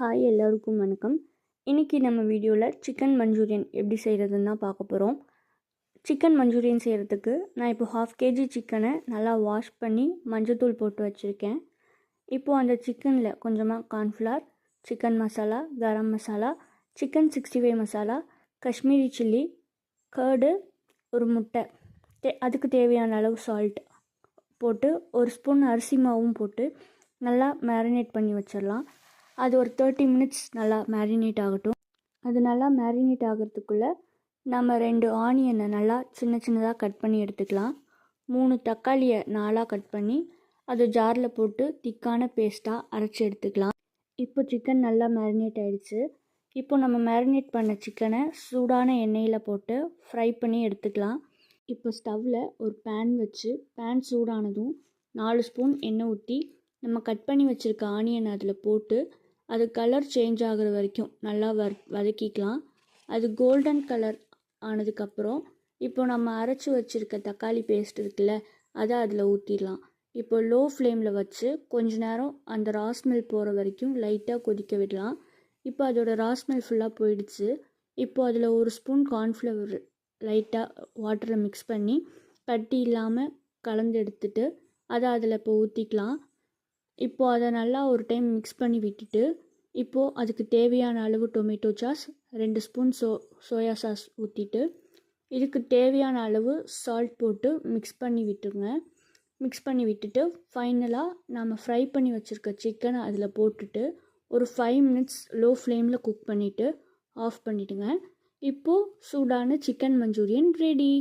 Hi எல்லோருக்கும் வணக்கம். இன்றைக்கி நம்ம வீடியோவில் சிக்கன் மஞ்சூரியன் எப்படி செய்கிறதுன்னு தான் பார்க்க போகிறோம். சிக்கன் மஞ்சூரியன் செய்கிறதுக்கு நான் இப்போ 1/2 kg சிக்கனை நல்லா வாஷ் பண்ணி மஞ்சத்தூள் போட்டு வச்சுருக்கேன். இப்போது அந்த சிக்கனில் கொஞ்சமாக cornflour, chicken masala, garam masala, chicken 65 masala, Kashmiri chilli, curd, ஒரு முட்டை, அதுக்கு தேவையான அளவு சால்ட் போட்டு ஒரு ஸ்பூன் அரிசி மாவும் போட்டு நல்லா மேரினேட் பண்ணி வச்சிடலாம். அது ஒரு 30 மினிட்ஸ் நல்லா மேரினேட் ஆகட்டும். அது நல்லா மேரினேட் ஆகிறதுக்குள்ளே நம்ம 2 ஆனியனை நல்லா சின்னதாக கட் பண்ணி எடுத்துக்கலாம். 3 தக்காளியை 4 கட் பண்ணி அது ஜாரில் போட்டு திக்கான பேஸ்ட்டாக அரைச்சி எடுத்துக்கலாம். இப்போ சிக்கன் நல்லா மேரினேட் ஆகிடுச்சு. இப்போ நம்ம மேரினேட் பண்ண சிக்கனை சூடான எண்ணெயில் போட்டு ஃப்ரை பண்ணி எடுத்துக்கலாம். இப்போ ஸ்டவ்வில் ஒரு பேன் வச்சு பேன் சூடானதும் 4 ஸ்பூன் எண்ணெய் ஊற்றி நம்ம கட் பண்ணி வச்சுருக்க ஆனியன் அதில் போட்டு அது கலர் சேஞ்ச் ஆகிற வரைக்கும் நல்லா வதக்கிக்கலாம். அது கோல்டன் கலர் ஆனதுக்கப்புறம் இப்போ நம்ம அரைச்சி வச்சுருக்க தக்காளி பேஸ்ட் இருக்குல்ல, அதை அதில் ஊற்றிடலாம். இப்போ லோ ஃப்ளேமில் வச்சு கொஞ்ச நேரம் அந்த ராஸ்மெல் போகிற வரைக்கும் லைட்டாக கொதிக்க விடலாம். இப்போ அதோட ராஸ்மெல் ஃபுல்லாக போயிடுச்சு. இப்போ அதில் ஒரு ஸ்பூன் கார்ன்ஃப்ளவர் லைட்டாக வாட்டரில் மிக்ஸ் பண்ணி கட்டி இல்லாமல் கலந்து எடுத்துட்டு அதை அதில் இப்போ ஊற்றிக்கலாம். இப்போது அதை நல்லா ஒரு டைம் மிக்ஸ் பண்ணி விட்டுட்டு இப்போது அதுக்கு தேவையான அளவு tomato sauce, 2 spoon soya sauce ஊற்றிட்டு இதுக்கு தேவையான அளவு சால்ட் போட்டு மிக்ஸ் பண்ணி விட்டுருங்க. மிக்ஸ் பண்ணி விட்டுட்டு ஃபைனலாக நம்ம ஃப்ரை பண்ணி வச்சுருக்க சிக்கனை அதில் போட்டுட்டு ஒரு 5 மினிட்ஸ் லோ ஃப்ளேமில் குக் பண்ணிவிட்டு ஆஃப் பண்ணிவிடுங்க. இப்போது சூடான சிக்கன் மஞ்சூரியன் ரெடி.